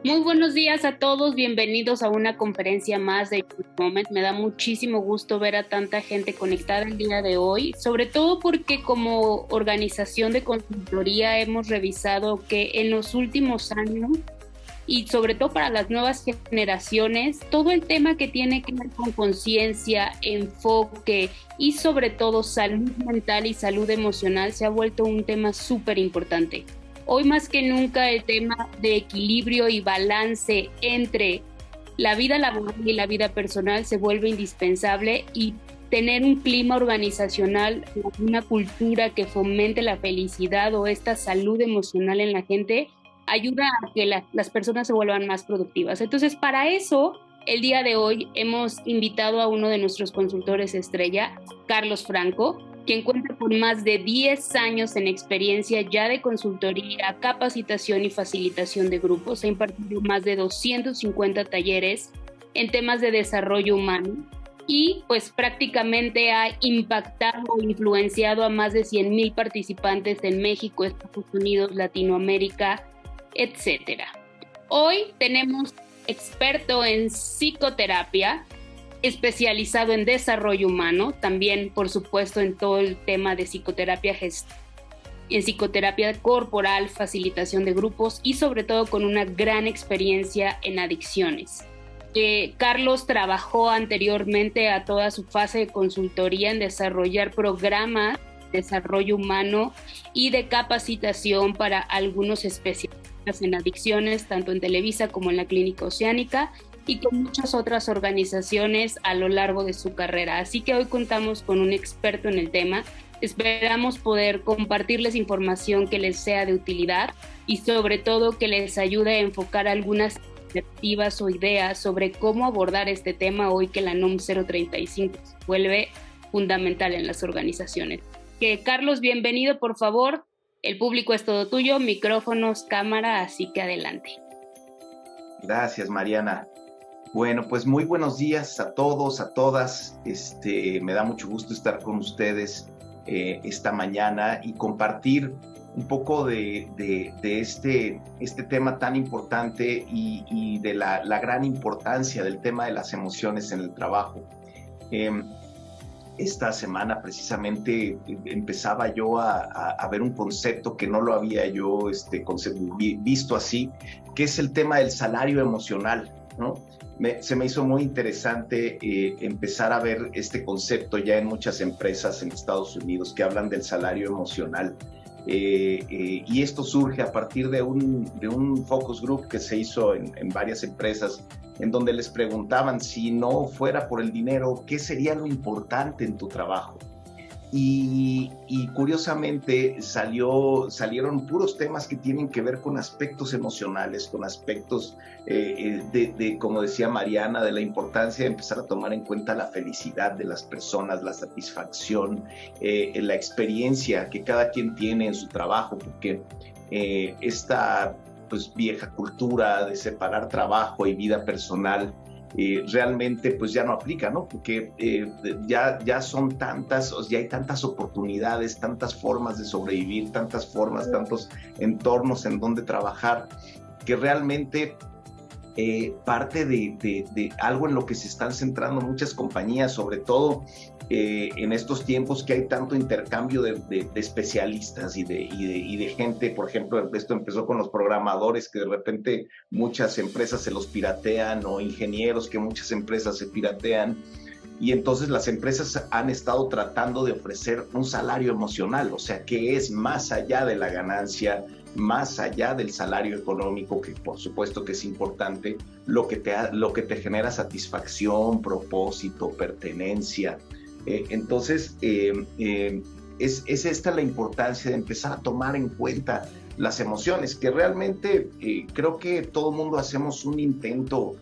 Muy buenos días a todos, bienvenidos a una conferencia más de Youth Moment. Me da muchísimo gusto ver a tanta gente conectada el día de hoy, sobre todo porque como organización de consultoría hemos revisado que en los últimos años y sobre todo para las nuevas generaciones, todo el tema que tiene que ver con conciencia, enfoque y sobre todo salud mental y salud emocional se ha vuelto un tema súper importante. Hoy más que nunca el tema de equilibrio y balance entre la vida laboral y la vida personal se vuelve indispensable y tener un clima organizacional, una cultura que fomente la felicidad o esta salud emocional en la gente ayuda a que las personas se vuelvan más productivas. Entonces, para eso, el día de hoy hemos invitado a uno de nuestros consultores estrella, Carlos Franco, quien cuenta con más de 10 años en experiencia ya de consultoría, capacitación y facilitación de grupos. Ha impartido más de 250 talleres en temas de desarrollo humano y pues prácticamente ha impactado o influenciado a más de 100,000 participantes en México, Estados Unidos, Latinoamérica, etcétera. Hoy tenemos experto en psicoterapia, especializado en desarrollo humano, también por supuesto en todo el tema de psicoterapia en psicoterapia corporal, facilitación de grupos y sobre todo con una gran experiencia en adicciones. Carlos trabajó anteriormente a toda su fase de consultoría en desarrollar programas de desarrollo humano y de capacitación para algunos especialistas en adicciones, tanto en Televisa como en la Clínica Oceánica, y con muchas otras organizaciones a lo largo de su carrera. Así que hoy contamos con un experto en el tema. Esperamos poder compartirles información que les sea de utilidad y sobre todo que les ayude a enfocar algunas perspectivas o ideas sobre cómo abordar este tema hoy que la NOM 035 se vuelve fundamental en las organizaciones. Carlos, bienvenido, por favor. El público es todo tuyo, micrófonos, cámara, así que adelante. Gracias, Mariana. Bueno, pues muy buenos días a todos, a todas. Me da mucho gusto estar con ustedes esta mañana y compartir un poco de este tema tan importante y de la gran importancia del tema de las emociones en el trabajo. Esta semana precisamente empezaba yo a ver un concepto que no lo había yo visto así, que es el tema del salario emocional, ¿no? Se me hizo muy interesante empezar a ver este concepto ya en muchas empresas en Estados Unidos que hablan del salario emocional. Y esto surge a partir de un focus group que se hizo en varias empresas, en donde les preguntaban si no fuera por el dinero, ¿qué sería lo importante en tu trabajo? Y curiosamente salieron puros temas que tienen que ver con aspectos emocionales, con aspectos como decía Mariana, de la importancia de empezar a tomar en cuenta la felicidad de las personas, la satisfacción, la experiencia que cada quien tiene en su trabajo, porque esta pues vieja cultura de separar trabajo y vida personal realmente pues ya no aplica, ¿no? Porque ya son tantas, ya hay tantas oportunidades, tantas formas de sobrevivir, tantas formas, tantos entornos en donde trabajar, que realmente parte de algo en lo que se están centrando muchas compañías, sobre todo en estos tiempos que hay tanto intercambio de especialistas y de gente. Por ejemplo, esto empezó con los programadores, que de repente muchas empresas se los piratean, o ingenieros que muchas empresas se piratean, y entonces las empresas han estado tratando de ofrecer un salario emocional, o sea, que es más allá de la ganancia, más allá del salario económico, que por supuesto que es importante, lo que te genera satisfacción, propósito, pertenencia. Entonces, es esta la importancia de empezar a tomar en cuenta las emociones, que realmente creo que todo el mundo hacemos un intento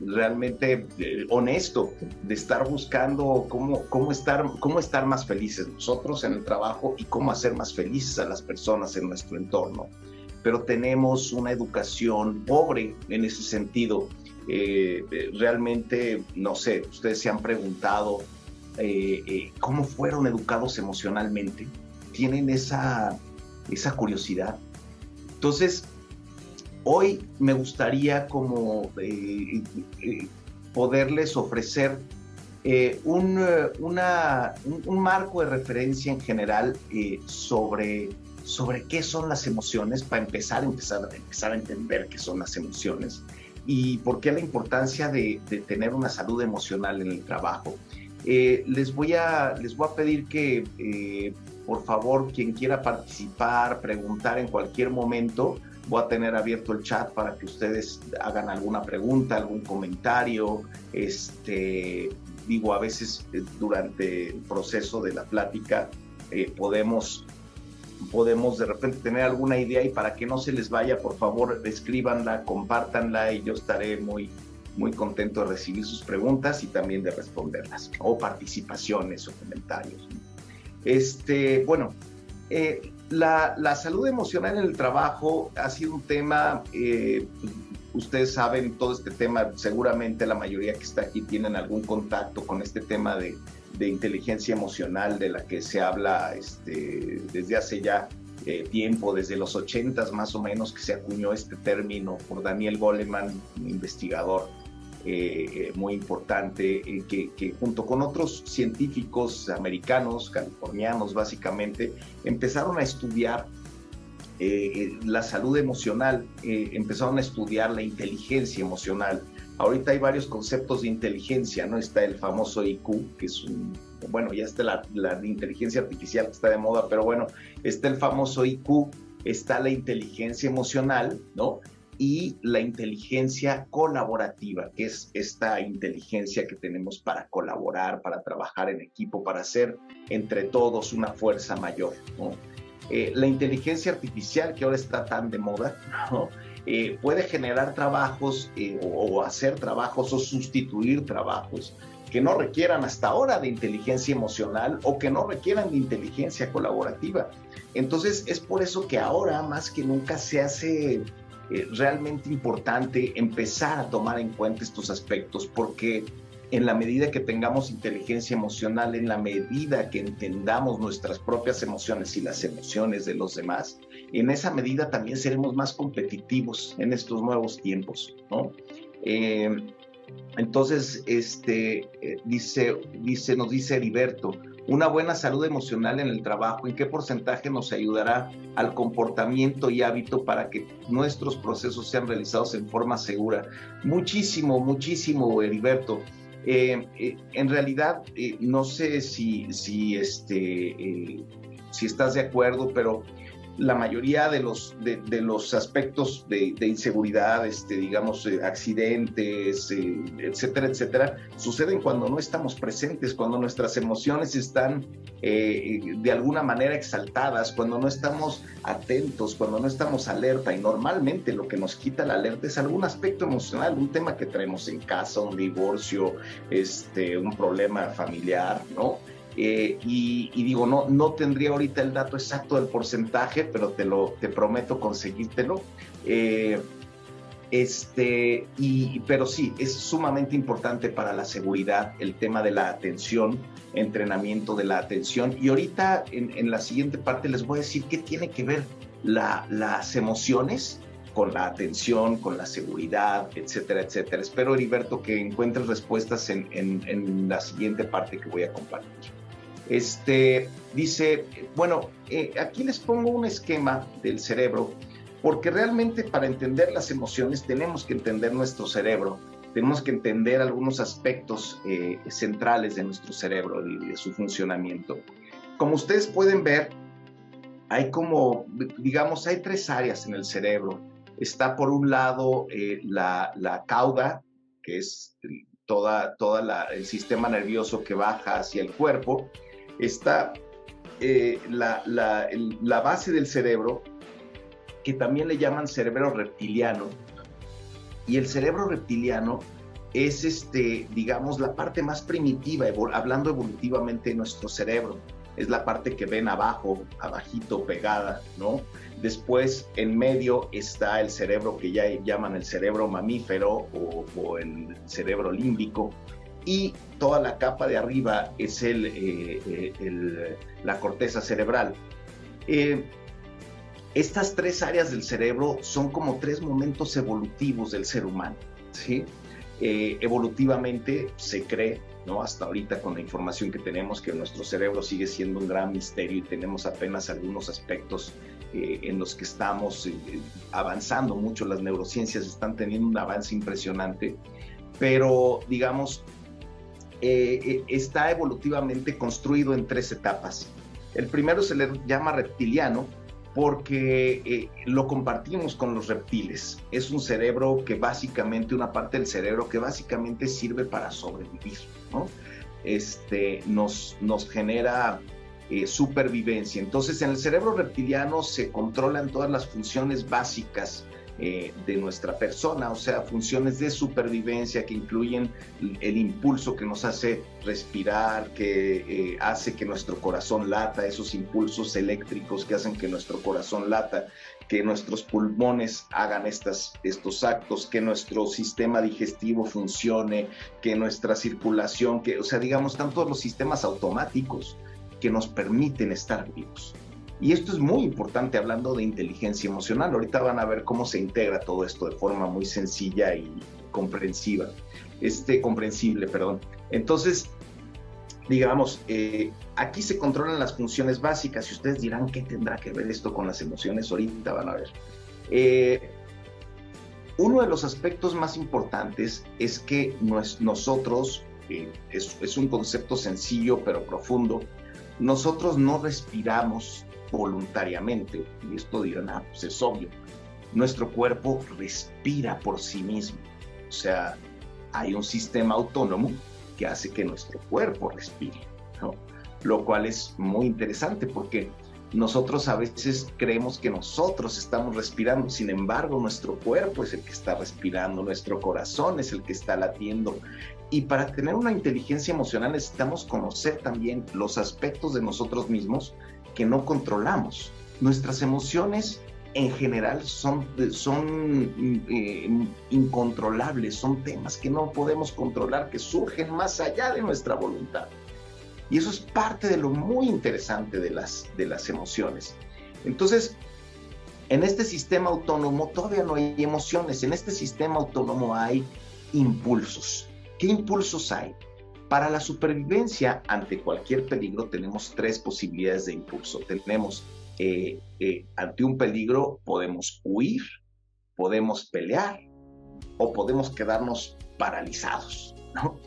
realmente honesto de estar buscando cómo estar más felices nosotros en el trabajo y cómo hacer más felices a las personas en nuestro entorno. Pero tenemos una educación pobre en ese sentido. Realmente, no sé, ustedes se han preguntado cómo fueron educados emocionalmente. ¿Tienen esa curiosidad? Entonces, Hoy me gustaría como poderles ofrecer un marco de referencia en general sobre qué son las emociones, para empezar a entender qué son las emociones y por qué la importancia de tener una salud emocional en el trabajo. Les voy a pedir que, por favor, quien quiera participar, preguntar en cualquier momento, voy a tener abierto el chat para que ustedes hagan alguna pregunta, algún comentario. Digo, a veces durante el proceso de la plática podemos de repente tener alguna idea, y para que no se les vaya, por favor, escríbanla, compártanla, y yo estaré muy, muy contento de recibir sus preguntas y también de responderlas, o participaciones o comentarios. Bueno, la salud emocional en el trabajo ha sido un tema, ustedes saben todo este tema, seguramente la mayoría que está aquí tienen algún contacto con este tema de inteligencia emocional, de la que se habla desde hace ya tiempo, desde los 80s más o menos, que se acuñó este término por Daniel Goleman, un investigador muy importante, que junto con otros científicos americanos, californianos básicamente, empezaron a estudiar la salud emocional, empezaron a estudiar la inteligencia emocional. Ahorita hay varios conceptos de inteligencia, ¿no? Está el famoso IQ, que es ya está la inteligencia artificial que está de moda, pero bueno, está el famoso IQ, está la inteligencia emocional, ¿no? Y la inteligencia colaborativa, que es esta inteligencia que tenemos para colaborar, para trabajar en equipo, para hacer entre todos una fuerza mayor, ¿no? La inteligencia artificial, que ahora está tan de moda, ¿no? Puede generar trabajos o hacer trabajos o sustituir trabajos que no requieran hasta ahora de inteligencia emocional o que no requieran de inteligencia colaborativa. Entonces es por eso que ahora más que nunca se hace realmente importante empezar a tomar en cuenta estos aspectos, porque en la medida que tengamos inteligencia emocional, en la medida que entendamos nuestras propias emociones y las emociones de los demás, en esa medida también seremos más competitivos en estos nuevos tiempos, ¿no? Entonces, nos dice Heriberto, una buena salud emocional en el trabajo, ¿en qué porcentaje nos ayudará al comportamiento y hábito para que nuestros procesos sean realizados en forma segura? Muchísimo, muchísimo, Heriberto. En realidad, no sé si estás de acuerdo, pero la mayoría de los aspectos de inseguridad, digamos, accidentes, etcétera, etcétera, suceden cuando no estamos presentes, cuando nuestras emociones están de alguna manera exaltadas, cuando no estamos atentos, cuando no estamos alerta, y normalmente lo que nos quita la alerta es algún aspecto emocional, un tema que traemos en casa, un divorcio, un problema familiar, ¿no? Y digo, no tendría ahorita el dato exacto del porcentaje, pero te prometo conseguírtelo. Pero sí, es sumamente importante para la seguridad el tema de la atención, entrenamiento de la atención. Y ahorita en la siguiente parte les voy a decir qué tiene que ver las emociones con la atención, con la seguridad, etcétera, etcétera. Espero, Heriberto, que encuentres respuestas en la siguiente parte que voy a compartir. Dice, bueno, aquí les pongo un esquema del cerebro, porque realmente para entender las emociones tenemos que entender nuestro cerebro, tenemos que entender algunos aspectos centrales de nuestro cerebro y de su funcionamiento. Como ustedes pueden ver, hay hay tres áreas en el cerebro. Está por un lado la cauda, que es toda el sistema nervioso que baja hacia el cuerpo. Está la base del cerebro, que también le llaman cerebro reptiliano. Y el cerebro reptiliano es, digamos, la parte más primitiva, hablando evolutivamente de nuestro cerebro. Es la parte que ven abajo, abajito, pegada, ¿no? Después, en medio, está el cerebro que ya llaman el cerebro mamífero o el cerebro límbico. Y toda la capa de arriba es la corteza cerebral. Estas tres áreas del cerebro son como tres momentos evolutivos del ser humano, ¿sí? Evolutivamente se cree, ¿no? Hasta ahorita con la información que tenemos, que nuestro cerebro sigue siendo un gran misterio y tenemos apenas algunos aspectos en los que estamos avanzando mucho. Las neurociencias están teniendo un avance impresionante, pero digamos, está evolutivamente construido en tres etapas. El primero se le llama reptiliano, porque lo compartimos con los reptiles. Es un cerebro que básicamente, una parte del cerebro que básicamente sirve para sobrevivir, ¿no? Nos genera supervivencia. Entonces, en el cerebro reptiliano se controlan todas las funciones básicas de nuestra persona, o sea, funciones de supervivencia que incluyen el impulso que nos hace respirar, que hace que nuestro corazón lata, esos impulsos eléctricos que hacen que nuestro corazón lata, que nuestros pulmones hagan estos actos, que nuestro sistema digestivo funcione, que nuestra circulación, o sea, digamos, están todos los sistemas automáticos que nos permiten estar vivos. Y esto es muy importante hablando de inteligencia emocional. Ahorita van a ver cómo se integra todo esto de forma muy sencilla y comprensible. Entonces, digamos, aquí se controlan las funciones básicas y ustedes dirán, ¿qué tendrá que ver esto con las emociones? Ahorita van a ver. Uno de los aspectos más importantes es que nosotros, es un concepto sencillo pero profundo, nosotros no respiramos voluntariamente, y esto dirán, pues es obvio, nuestro cuerpo respira por sí mismo, o sea, hay un sistema autónomo que hace que nuestro cuerpo respire, ¿no? Lo cual es muy interesante porque nosotros a veces creemos que nosotros estamos respirando, sin embargo, nuestro cuerpo es el que está respirando, nuestro corazón es el que está latiendo. Y para tener una inteligencia emocional necesitamos conocer también los aspectos de nosotros mismos que no controlamos. Nuestras emociones en general son incontrolables, son temas que no podemos controlar, que surgen más allá de nuestra voluntad. Y eso es parte de lo muy interesante de las emociones. Entonces, en este sistema autónomo todavía no hay emociones, en este sistema autónomo hay impulsos. ¿Qué impulsos hay? Para la supervivencia ante cualquier peligro tenemos tres posibilidades de impulso. Tenemos, ante un peligro podemos huir, podemos pelear o podemos quedarnos paralizados, ¿no?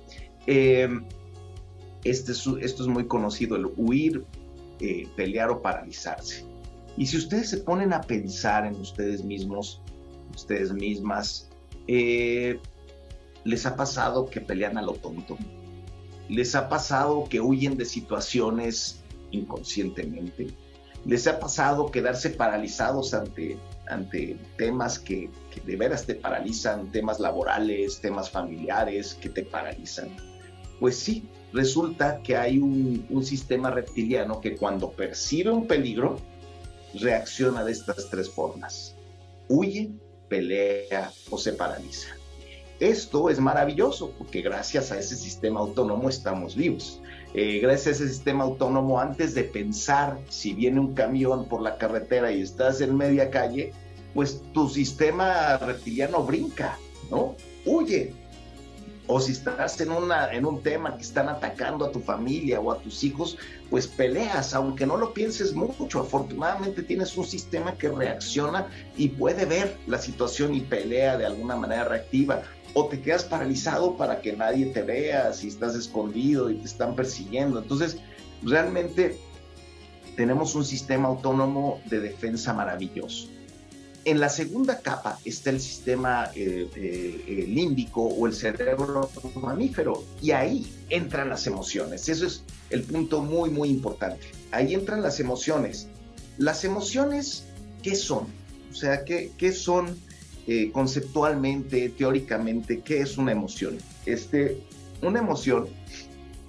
Esto es muy conocido, el huir, pelear o paralizarse. Y si ustedes se ponen a pensar en ustedes mismos, ustedes mismas, ¿les ha pasado que pelean a lo tonto? ¿Les ha pasado que huyen de situaciones inconscientemente? ¿Les ha pasado quedarse paralizados ante temas que de veras te paralizan, temas laborales, temas familiares que te paralizan? Pues sí, resulta que hay un sistema reptiliano que cuando percibe un peligro, reacciona de estas tres formas: huye, pelea o se paraliza. Esto es maravilloso porque gracias a ese sistema autónomo estamos vivos. Gracias a ese sistema autónomo, antes de pensar si viene un camión por la carretera y estás en media calle, pues tu sistema reptiliano brinca, ¿no? Huye. O si estás en un tema que están atacando a tu familia o a tus hijos, pues peleas, aunque no lo pienses mucho. Afortunadamente tienes un sistema que reacciona y puede ver la situación y pelea de alguna manera reactiva. O te quedas paralizado para que nadie te vea, si estás escondido y te están persiguiendo. Entonces, realmente tenemos un sistema autónomo de defensa maravilloso. En la segunda capa está el sistema límbico o el cerebro mamífero, y ahí entran las emociones. Eso es el punto muy, muy importante. Ahí entran las emociones. Las emociones, ¿qué son? O sea, ¿qué son conceptualmente, teóricamente? ¿Qué es una emoción? Una emoción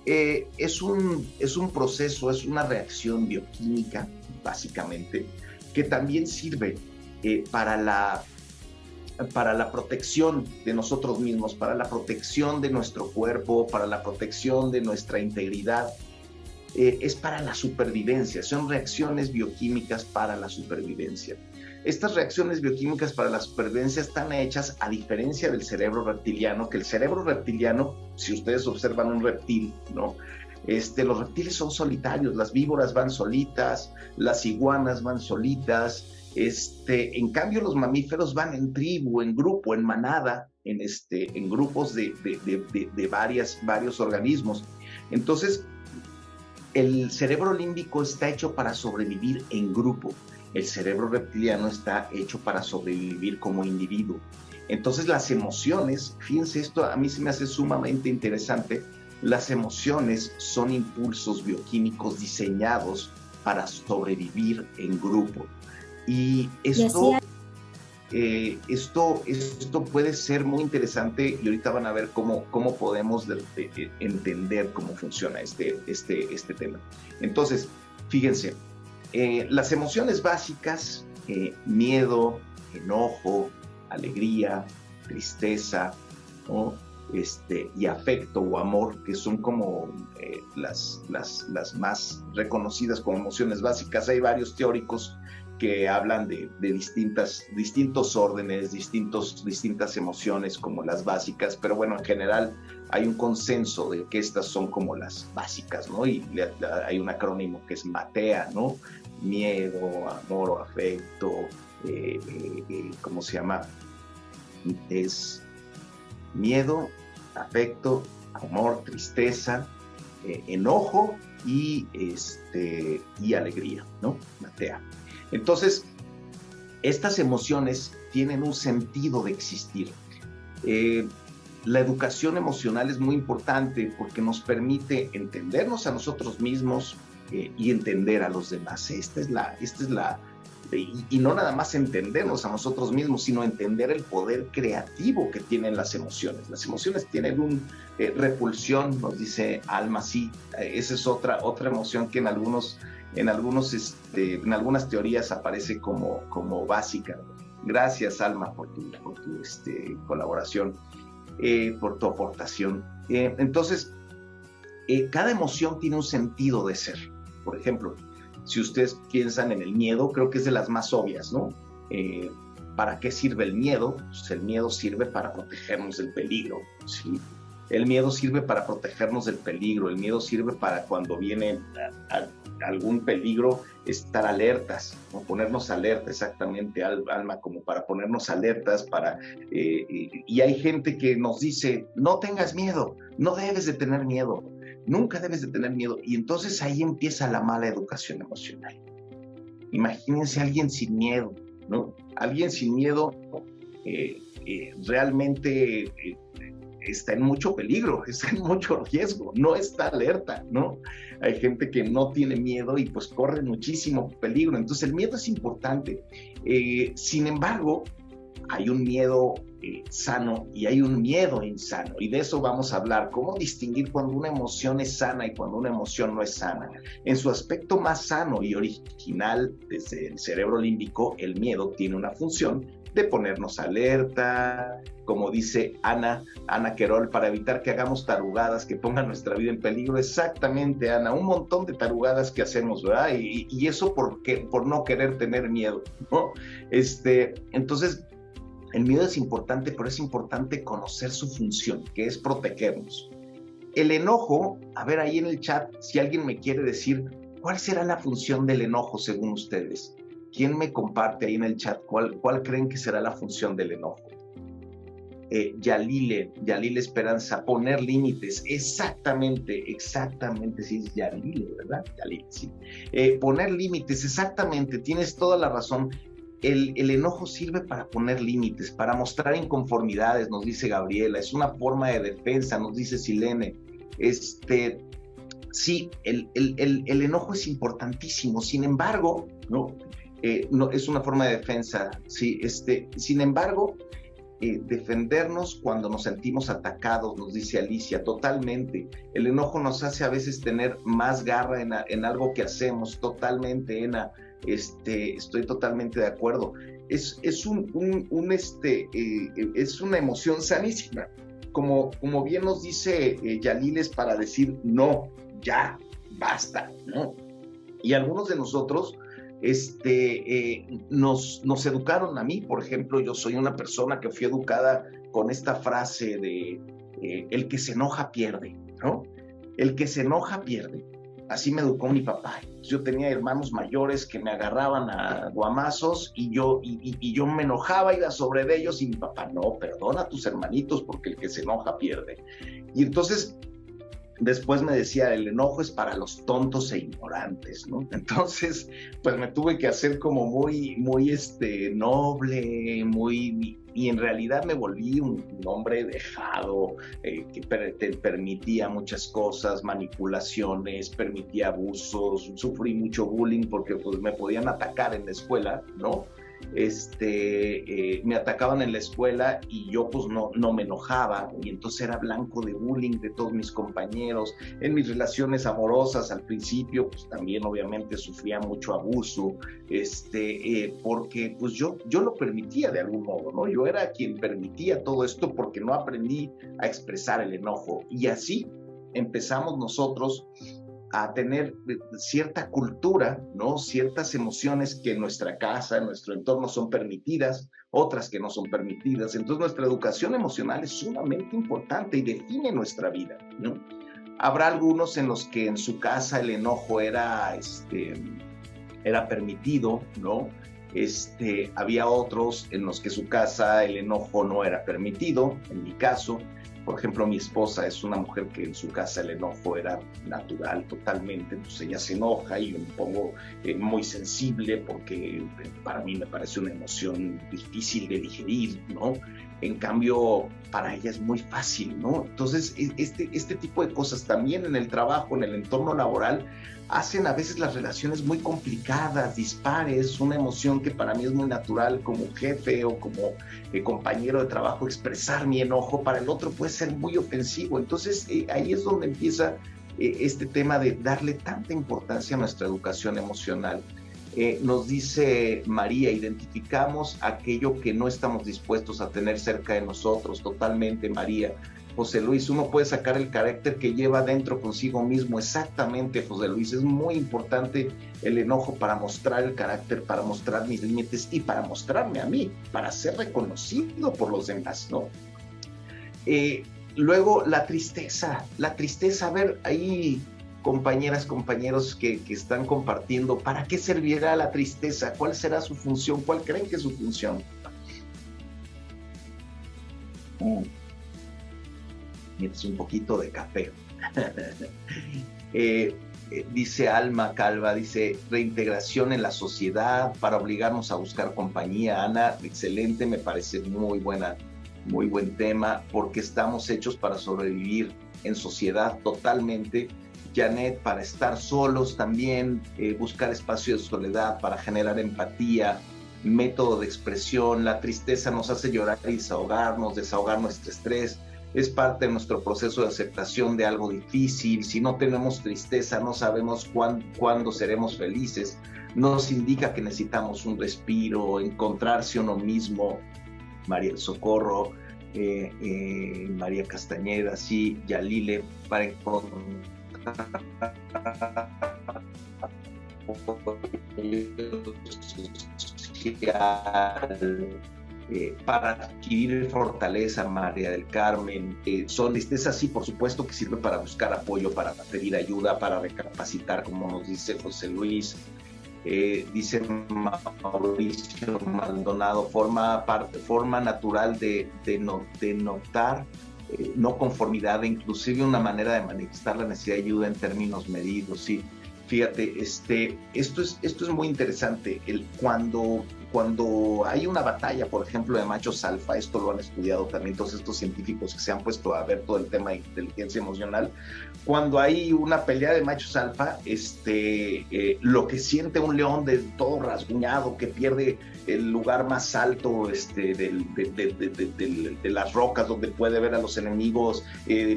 es un proceso, es una reacción bioquímica, básicamente, que también sirve para la protección de nosotros mismos, para la protección de nuestro cuerpo, para la protección de nuestra integridad. es para la supervivencia, son reacciones bioquímicas para la supervivencia. Estas reacciones bioquímicas para la supervivencia están hechas a diferencia del cerebro reptiliano, que el cerebro reptiliano, si ustedes observan un reptil, ¿no? Los reptiles son solitarios, las víboras van solitas, las iguanas van solitas, en cambio los mamíferos van en tribu, en grupo, en manada, en grupos de varios organismos. Entonces, el cerebro límbico está hecho para sobrevivir en grupo. El cerebro reptiliano está hecho para sobrevivir como individuo. Entonces las emociones, fíjense, esto a mí se me hace sumamente interesante, las emociones son impulsos bioquímicos diseñados para sobrevivir en grupo. Y esto puede ser muy interesante y ahorita van a ver cómo podemos entender cómo funciona este tema. Entonces, fíjense, las emociones básicas, miedo, enojo, alegría, tristeza, ¿no? Y afecto o amor, que son como las más reconocidas como emociones básicas. Hay varios teóricos que hablan de distintos órdenes, distintas emociones como las básicas, pero bueno, en general hay un consenso de que estas son como las básicas, ¿no? Y hay un acrónimo que es MATEA, ¿no? Miedo, amor o afecto, ¿cómo se llama? Es miedo, afecto, amor, tristeza, enojo y alegría, ¿no? MATEA. Entonces, estas emociones tienen un sentido de existir. La educación emocional es muy importante porque nos permite entendernos a nosotros mismos y entender a los demás. Y no nada más entendernos a nosotros mismos, sino entender el poder creativo que tienen las emociones. Las emociones tienen repulsión, nos dice Alma, sí, esa es otra emoción que en algunas teorías aparece como básica. Gracias, Alma, por tu colaboración, por tu aportación. Entonces, cada emoción tiene un sentido de ser. Por ejemplo, si ustedes piensan en el miedo, creo que es de las más obvias, ¿no? ¿Para qué sirve el miedo? Pues el miedo sirve para protegernos del peligro, ¿sí? El miedo sirve para protegernos del peligro, el miedo sirve para cuando viene algún peligro estar alertas, o ponernos alerta, exactamente, Alma, como para ponernos alertas, y hay gente que nos dice, no tengas miedo, no debes de tener miedo, nunca debes de tener miedo, y entonces ahí empieza la mala educación emocional. Imagínense a alguien sin miedo, ¿no? Alguien sin miedo realmente está en mucho peligro, está en mucho riesgo, no está alerta, ¿no? Hay gente que no tiene miedo y pues corre muchísimo peligro, entonces el miedo es importante. Sin embargo, hay un miedo sano y hay un miedo insano, y de eso vamos a hablar, cómo distinguir cuando una emoción es sana y cuando una emoción no es sana. En su aspecto más sano y original, desde el cerebro límbico, el miedo tiene una función de ponernos alerta, como dice Ana Querol, para evitar que hagamos tarugadas que pongan nuestra vida en peligro. Exactamente, Ana, un montón de tarugadas que hacemos, ¿verdad? Y eso por no querer tener miedo, ¿no? Entonces, el miedo es importante, pero es importante conocer su función, que es protegernos. El enojo, a ver ahí en el chat, si alguien me quiere decir, ¿cuál será la función del enojo según ustedes? ¿Quién me comparte ahí en el chat cuál creen que será la función del enojo? Yalile Esperanza, poner límites. Exactamente, sí es Yalile, ¿verdad? Yalile, sí. Poner límites, exactamente, tienes toda la razón. El enojo sirve para poner límites, para mostrar inconformidades, nos dice Gabriela, es una forma de defensa, nos dice Silene. Sí, el enojo es importantísimo, sin embargo, no es una forma de defensa, sí, sin embargo, defendernos cuando nos sentimos atacados, nos dice Alicia, totalmente. El enojo nos hace a veces tener más garra en algo que hacemos, totalmente, Ena. Estoy totalmente de acuerdo. Es una emoción sanísima. Como bien nos dice Yaliles, para decir no, ya, basta, ¿no? Y algunos de nosotros nos educaron. A mí, por ejemplo, yo soy una persona que fui educada con esta frase de el que se enoja pierde, ¿no? El que se enoja pierde. Así me educó mi papá. Yo tenía hermanos mayores que me agarraban a guamazos y yo me enojaba, iba sobre de ellos, y mi papá, no, perdona a tus hermanitos porque el que se enoja pierde. Y entonces después me decía, el enojo es para los tontos e ignorantes, ¿no? Entonces, pues me tuve que hacer como muy noble, y en realidad me volví un hombre dejado, que te permitía muchas cosas, manipulaciones, permitía abusos, sufrí mucho bullying porque pues me podían atacar en la escuela, ¿no? Me atacaban en la escuela y yo pues no me enojaba, y entonces era blanco de bullying de todos mis compañeros. En mis relaciones amorosas al principio pues también obviamente sufría mucho abuso, porque pues yo lo permitía de algún modo, ¿no? Yo era quien permitía todo esto porque no aprendí a expresar el enojo, y así empezamos nosotros a tener cierta cultura, ¿no? Ciertas emociones que en nuestra casa, en nuestro entorno son permitidas, otras que no son permitidas. Entonces nuestra educación emocional es sumamente importante y define nuestra vida, ¿no? Habrá algunos en los que en su casa el enojo era permitido, ¿no? Había otros en los que su casa el enojo no era permitido. En mi caso, por ejemplo, mi esposa es una mujer que en su casa el enojo era natural totalmente, entonces ella se enoja y yo me pongo muy sensible porque para mí me parece una emoción difícil de digerir, ¿no? En cambio, para ella es muy fácil, ¿no? Entonces, este tipo de cosas también en el trabajo, en el entorno laboral, hacen a veces las relaciones muy complicadas, dispares. Una emoción que para mí es muy natural como jefe o como compañero de trabajo, expresar mi enojo, para el otro puede ser muy ofensivo. Entonces ahí es donde empieza este tema de darle tanta importancia a nuestra educación emocional. Nos dice María, identificamos aquello que no estamos dispuestos a tener cerca de nosotros. Totalmente, María. José Luis, uno puede sacar el carácter que lleva dentro consigo mismo. Exactamente, José Luis, es muy importante el enojo para mostrar el carácter, para mostrar mis límites y para mostrarme a mí, para ser reconocido por los demás, ¿no? Luego la tristeza, a ver, ahí compañeras, compañeros que están compartiendo, ¿para qué servirá la tristeza? ¿Cuál será su función? ¿Cuál creen que es su función? Es un poquito de café. Dice Alma Calva, dice reintegración en la sociedad para obligarnos a buscar compañía. Ana, excelente, me parece muy buen tema, porque estamos hechos para sobrevivir en sociedad totalmente. Janet, para estar solos también, buscar espacio de soledad para generar empatía, método de expresión. La tristeza nos hace llorar y desahogar nuestro estrés. Es parte de nuestro proceso de aceptación de algo difícil. Si no tenemos tristeza, no sabemos cuándo seremos felices. Nos indica que necesitamos un respiro, encontrarse uno mismo. María del Socorro, María Castañeda, sí, Yalile, para encontrar para adquirir fortaleza. María del Carmen, son tristezas, sí, por supuesto que sirve para buscar apoyo, para pedir ayuda, para recapacitar, como nos dice José Luis. Dice Mauricio Maldonado, forma natural de notar no conformidad, inclusive una manera de manifestar la necesidad de ayuda en términos medidos. Sí, fíjate, esto es muy interesante. Cuando hay una batalla, por ejemplo, de machos alfa, esto lo han estudiado también todos estos científicos que se han puesto a ver todo el tema de inteligencia emocional. Cuando hay una pelea de machos alfa, lo que siente un león de todo rasguñado, que pierde el lugar más alto de las rocas donde puede ver a los enemigos,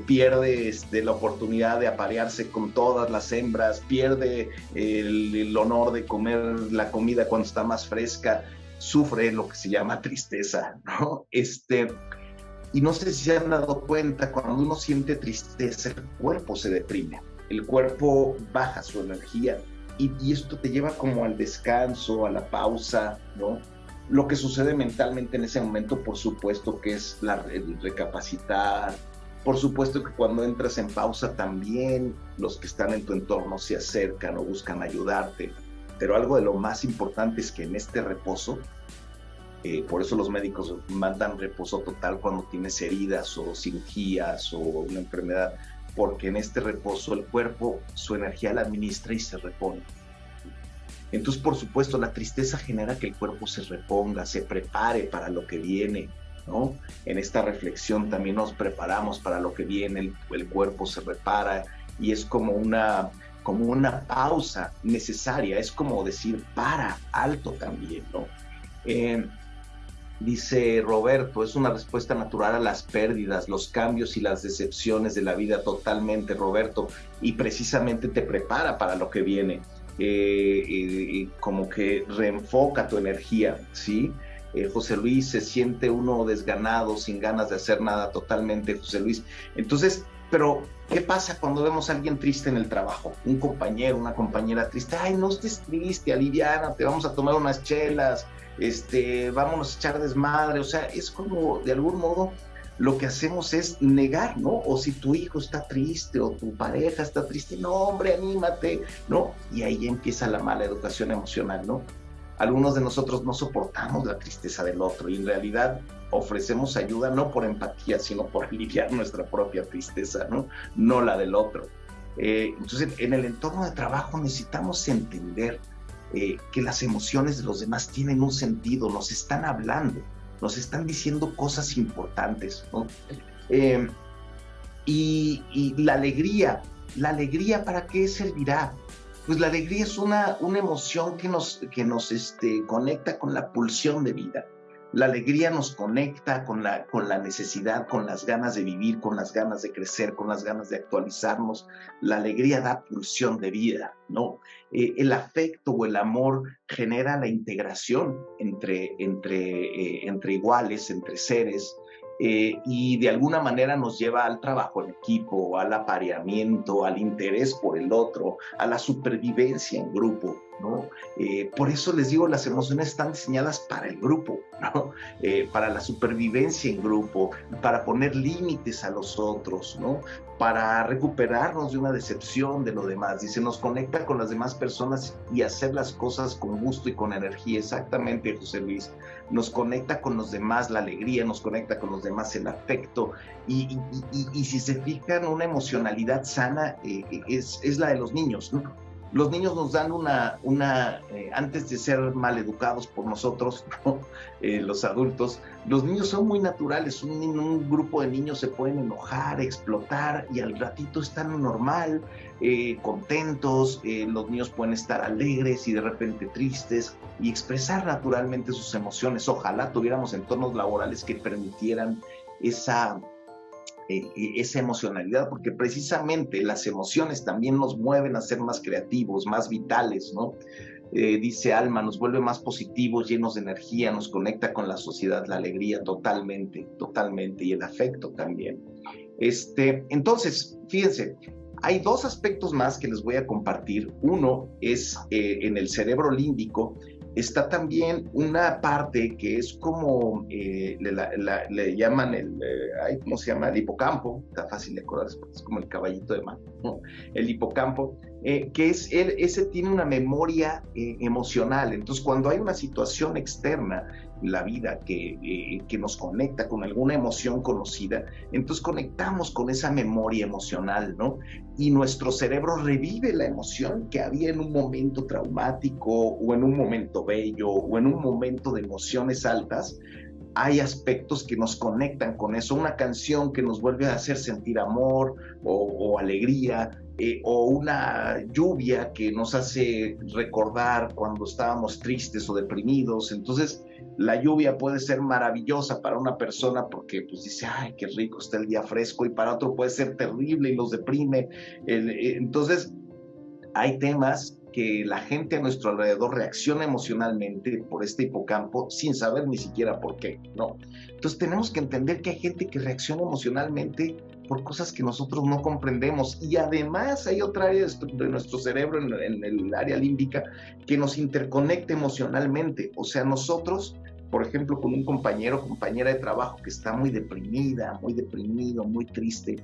pierde la oportunidad de aparearse con todas las hembras, pierde el honor de comer la comida cuando está más fresca, sufre lo que se llama tristeza, ¿no? Y no sé si se han dado cuenta, cuando uno siente tristeza, el cuerpo se deprime. el cuerpo baja su energía y esto te lleva como al descanso, a la pausa, ¿no? Lo que sucede mentalmente en ese momento, por supuesto que es el recapacitar, por supuesto que cuando entras en pausa también los que están en tu entorno se acercan o buscan ayudarte, pero algo de lo más importante es que en este reposo, por eso los médicos mandan reposo total cuando tienes heridas o cirugías o una enfermedad, porque en este reposo el cuerpo su energía la administra y se repone. Entonces, por supuesto, la tristeza genera que el cuerpo se reponga, se prepare para lo que viene, ¿no? En esta reflexión también nos preparamos para lo que viene, el cuerpo se repara y es como una pausa necesaria, es como decir, para, alto también, ¿no? Dice Roberto, es una respuesta natural a las pérdidas, los cambios y las decepciones de la vida totalmente, Roberto, y precisamente te prepara para lo que viene. Como que reenfoca tu energía, ¿sí? José Luis, se siente uno desganado, sin ganas de hacer nada totalmente, José Luis. Entonces, pero, ¿qué pasa cuando vemos a alguien triste en el trabajo? Un compañero, una compañera triste. Ay, no estés triste, aliviánate, vamos a tomar unas chelas, vámonos a echar desmadre. O sea, es como, de algún modo, lo que hacemos es negar, ¿no? O si tu hijo está triste o tu pareja está triste, no, hombre, anímate, ¿no? Y ahí empieza la mala educación emocional, ¿no? Algunos de nosotros no soportamos la tristeza del otro y en realidad ofrecemos ayuda no por empatía, sino por aliviar nuestra propia tristeza, ¿no? No la del otro. Entonces, en el entorno de trabajo necesitamos entender que las emociones de los demás tienen un sentido, nos están hablando, nos están diciendo cosas importantes, ¿no? Y la alegría, ¿para qué servirá? Pues la alegría es una emoción que nos conecta con la pulsión de vida. La alegría nos conecta con la necesidad, con las ganas de vivir, con las ganas de crecer, con las ganas de actualizarnos. La alegría da pulsión de vida, ¿no? El afecto o el amor genera la integración entre iguales, entre seres, y de alguna manera nos lleva al trabajo en equipo, al apareamiento, al interés por el otro, a la supervivencia en grupo, ¿no? Por eso les digo, las emociones están diseñadas para el grupo, ¿no? Para la supervivencia en grupo, para poner límites a los otros, ¿no? Para recuperarnos de una decepción de lo demás. Dice, nos conecta con las demás personas y hacer las cosas con gusto y con energía. Exactamente, José Luis. Nos conecta con los demás la alegría, nos conecta con los demás el afecto. Y si se fijan, una emocionalidad sana es la de los niños, ¿no? Los niños nos dan antes de ser mal educados por nosotros, ¿no? Los adultos, los niños son muy naturales. Un grupo de niños se pueden enojar, explotar y al ratito están normal, contentos. Los niños pueden estar alegres y de repente tristes y expresar naturalmente sus emociones. Ojalá tuviéramos entornos laborales que permitieran esa emocionalidad, porque precisamente las emociones también nos mueven a ser más creativos, más vitales, ¿no? Dice Alma, nos vuelve más positivos, llenos de energía, nos conecta con la sociedad, la alegría totalmente, y el afecto también. Entonces, fíjense, hay dos aspectos más que les voy a compartir. Uno es en el cerebro límbico. Está también una parte que es como, le llaman ¿cómo se llama? El hipocampo, está fácil de acordarse porque es como el caballito de mar, ¿no? El hipocampo, que ese tiene una memoria emocional. Entonces, cuando hay una situación externa en la vida que nos conecta con alguna emoción conocida, entonces conectamos con esa memoria emocional, ¿no? Y nuestro cerebro revive la emoción que había en un momento traumático o en un momento bello o en un momento de emociones altas. Hay aspectos que nos conectan con eso, una canción que nos vuelve a hacer sentir amor o alegría, o una lluvia que nos hace recordar cuando estábamos tristes o deprimidos. Entonces, la lluvia puede ser maravillosa para una persona porque pues dice, ay, qué rico está el día fresco, y para otro puede ser terrible y los deprime. Entonces, hay temas que la gente a nuestro alrededor reacciona emocionalmente por este hipocampo sin saber ni siquiera por qué, ¿no? Entonces tenemos que entender que hay gente que reacciona emocionalmente por cosas que nosotros no comprendemos. Y además hay otra área de nuestro cerebro, en el área límbica, que nos interconecta emocionalmente. O sea, nosotros, por ejemplo, con un compañero o compañera de trabajo que está muy deprimida, muy deprimido, muy triste,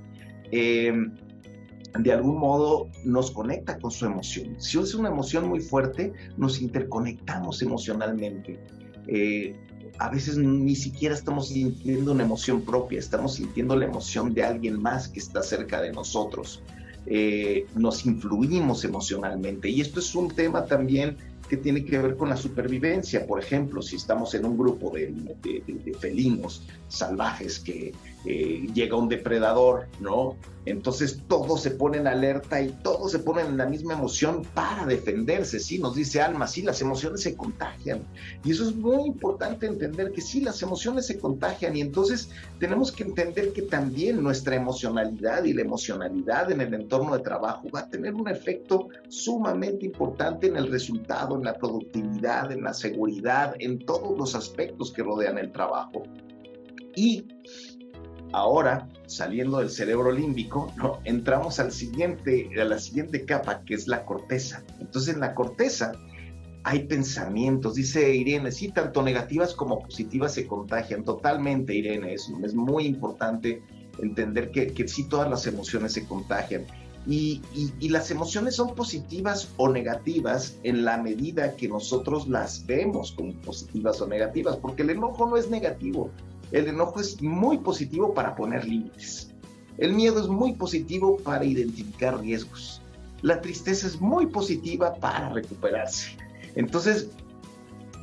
de algún modo nos conecta con su emoción. Si es una emoción muy fuerte, nos interconectamos emocionalmente. A veces ni siquiera estamos sintiendo una emoción propia, estamos sintiendo la emoción de alguien más que está cerca de nosotros. Nos influimos emocionalmente, y esto es un tema también que tiene que ver con la supervivencia. Por ejemplo, si estamos en un grupo de felinos salvajes que llega un depredador, ¿no? Entonces todos se ponen alerta y todos se ponen en la misma emoción para defenderse, ¿sí? Nos dice Alma, sí, las emociones se contagian. Y eso es muy importante entender, que sí, las emociones se contagian, y entonces tenemos que entender que también nuestra emocionalidad y la emocionalidad en el entorno de trabajo va a tener un efecto sumamente importante en el resultado, en la productividad, en la seguridad, en todos los aspectos que rodean el trabajo. Y ahora, saliendo del cerebro límbico, ¿no?, entramos a la siguiente capa, que es la corteza. Entonces, en la corteza hay pensamientos, dice Irene, sí, tanto negativas como positivas se contagian. Totalmente, Irene, es muy importante entender que sí, todas las emociones se contagian. Y las emociones son positivas o negativas en la medida que nosotros las vemos como positivas o negativas, porque el enojo no es negativo. El enojo es muy positivo para poner límites. El miedo es muy positivo para identificar riesgos. La tristeza es muy positiva para recuperarse. Entonces,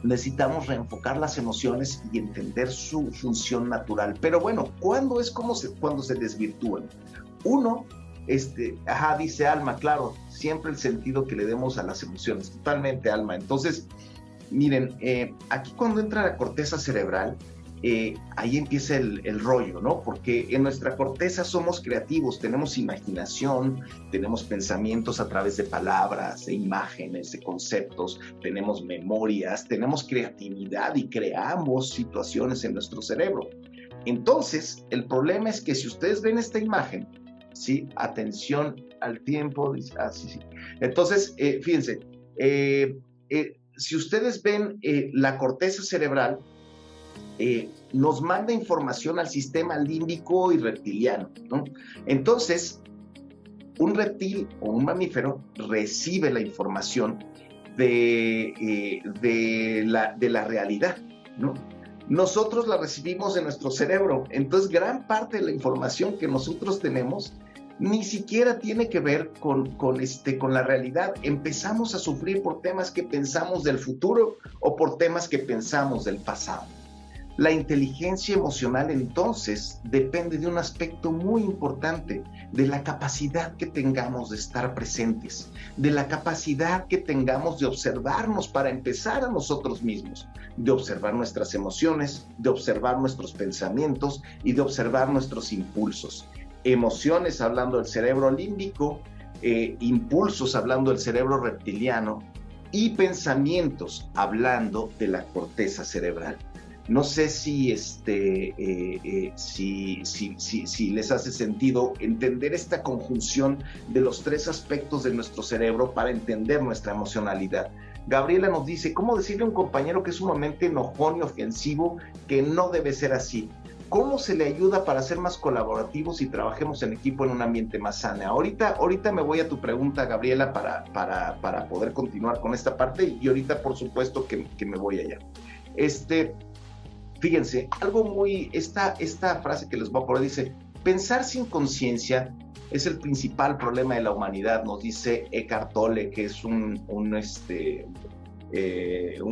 necesitamos reenfocar las emociones y entender su función natural. Pero bueno, ¿cuándo se desvirtúan? Uno, dice Alma, claro, siempre el sentido que le demos a las emociones. Totalmente, Alma. Entonces, miren, aquí cuando entra la corteza cerebral, ahí empieza el rollo, ¿no? Porque en nuestra corteza somos creativos, tenemos imaginación, tenemos pensamientos a través de palabras, de imágenes, de conceptos, tenemos memorias, tenemos creatividad y creamos situaciones en nuestro cerebro. Entonces, el problema es que si ustedes ven esta imagen, ¿sí? Atención al tiempo, sí. Entonces, fíjense, si ustedes ven la corteza cerebral, nos manda información al sistema límbico y reptiliano, ¿no? Entonces, un reptil o un mamífero recibe la información de la realidad, ¿no? Nosotros la recibimos de nuestro cerebro. Entonces, gran parte de la información que nosotros tenemos ni siquiera tiene que ver con la realidad. Empezamos a sufrir por temas que pensamos del futuro o por temas que pensamos del pasado. La inteligencia emocional, entonces, depende de un aspecto muy importante, de la capacidad que tengamos de estar presentes, de la capacidad que tengamos de observarnos para empezar a nosotros mismos, de observar nuestras emociones, de observar nuestros pensamientos y de observar nuestros impulsos. Emociones hablando del cerebro límbico, impulsos hablando del cerebro reptiliano y pensamientos hablando de la corteza cerebral. No sé si les hace sentido entender esta conjunción de los tres aspectos de nuestro cerebro para entender nuestra emocionalidad. Gabriela nos dice, ¿cómo decirle a un compañero que es sumamente enojón y ofensivo que no debe ser así? ¿Cómo se le ayuda para ser más colaborativos y trabajemos en equipo en un ambiente más sano? Ahorita me voy a tu pregunta, Gabriela, para poder continuar con esta parte, y ahorita por supuesto que me voy allá. Fíjense, esta frase que les voy a poner dice, pensar sin conciencia es el principal problema de la humanidad, nos dice Eckhart Tolle, que es un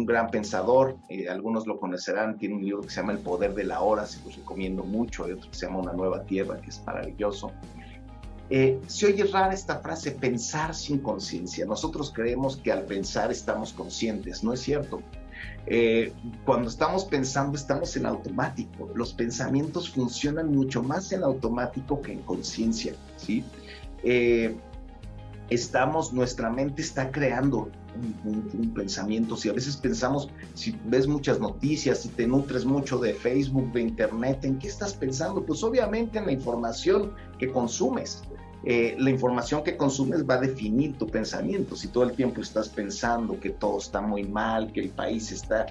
gran pensador, algunos lo conocerán, tiene un libro que se llama El poder de la hora, se los recomiendo mucho, hay otro que se llama Una nueva tierra, que es maravilloso. Se oye rara esta frase, pensar sin conciencia. Nosotros creemos que al pensar estamos conscientes, no es cierto. Cuando estamos pensando estamos en automático. Los pensamientos funcionan mucho más en automático que en conciencia, ¿sí? Nuestra mente está creando un pensamiento. Si a veces pensamos, si ves muchas noticias, si te nutres mucho de Facebook, de internet, ¿en qué estás pensando? Pues obviamente en la información que consumes. La información que consumes va a definir tu pensamiento. Si todo el tiempo estás pensando que todo está muy mal, que el país está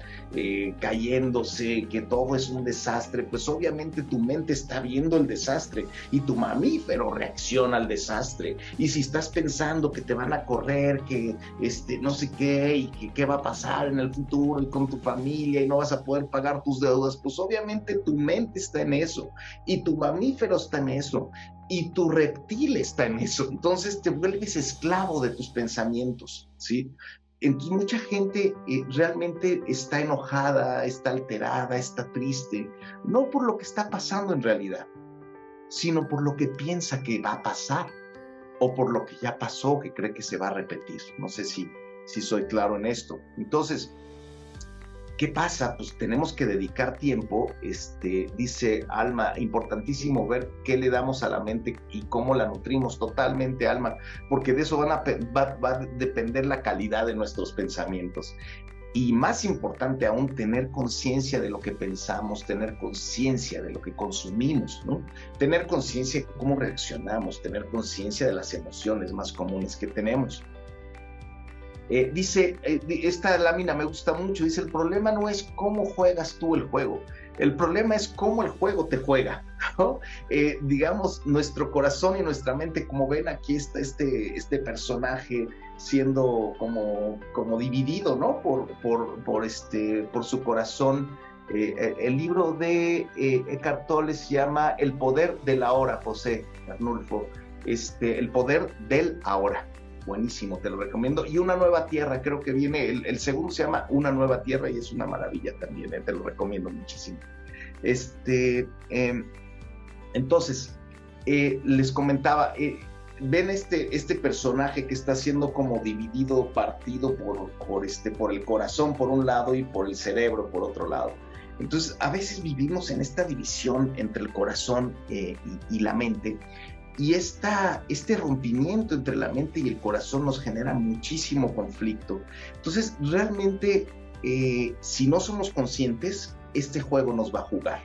cayéndose, que todo es un desastre, pues obviamente tu mente está viendo el desastre y tu mamífero reacciona al desastre. Y si estás pensando que te van a correr, que no sé qué, y que qué va a pasar en el futuro y con tu familia y no vas a poder pagar tus deudas, pues obviamente tu mente está en eso y tu mamífero está en eso. Y tu reptil está en eso, entonces te vuelves esclavo de tus pensamientos, ¿sí? Entonces mucha gente realmente está enojada, está alterada, está triste, no por lo que está pasando en realidad, sino por lo que piensa que va a pasar, o por lo que ya pasó, que cree que se va a repetir. No sé si soy claro en esto. Entonces, ¿qué pasa? Pues tenemos que dedicar tiempo, dice Alma, importantísimo ver qué le damos a la mente y cómo la nutrimos totalmente, Alma, porque de eso va a depender la calidad de nuestros pensamientos. Y más importante aún, tener conciencia de lo que pensamos, tener conciencia de lo que consumimos, ¿no? Tener conciencia de cómo reaccionamos, tener conciencia de las emociones más comunes que tenemos. Dice, esta lámina me gusta mucho, dice, el problema no es cómo juegas tú el juego, el problema es cómo el juego te juega, ¿no? Digamos, nuestro corazón y nuestra mente, como ven, aquí está este personaje siendo como dividido, ¿no? Por su corazón. El libro de Eckhart Tolle se llama El poder del ahora, José Arnulfo, el poder del ahora. Buenísimo, te lo recomiendo. Y Una nueva tierra, creo que viene, el segundo se llama Una nueva tierra y es una maravilla también, te lo recomiendo muchísimo. Entonces, les comentaba, ven este personaje que está siendo como dividido, partido por el corazón por un lado y por el cerebro por otro lado. Entonces, a veces vivimos en esta división entre el corazón y la mente. Y este rompimiento entre la mente y el corazón nos genera muchísimo conflicto. Entonces, realmente, si no somos conscientes, este juego nos va a jugar.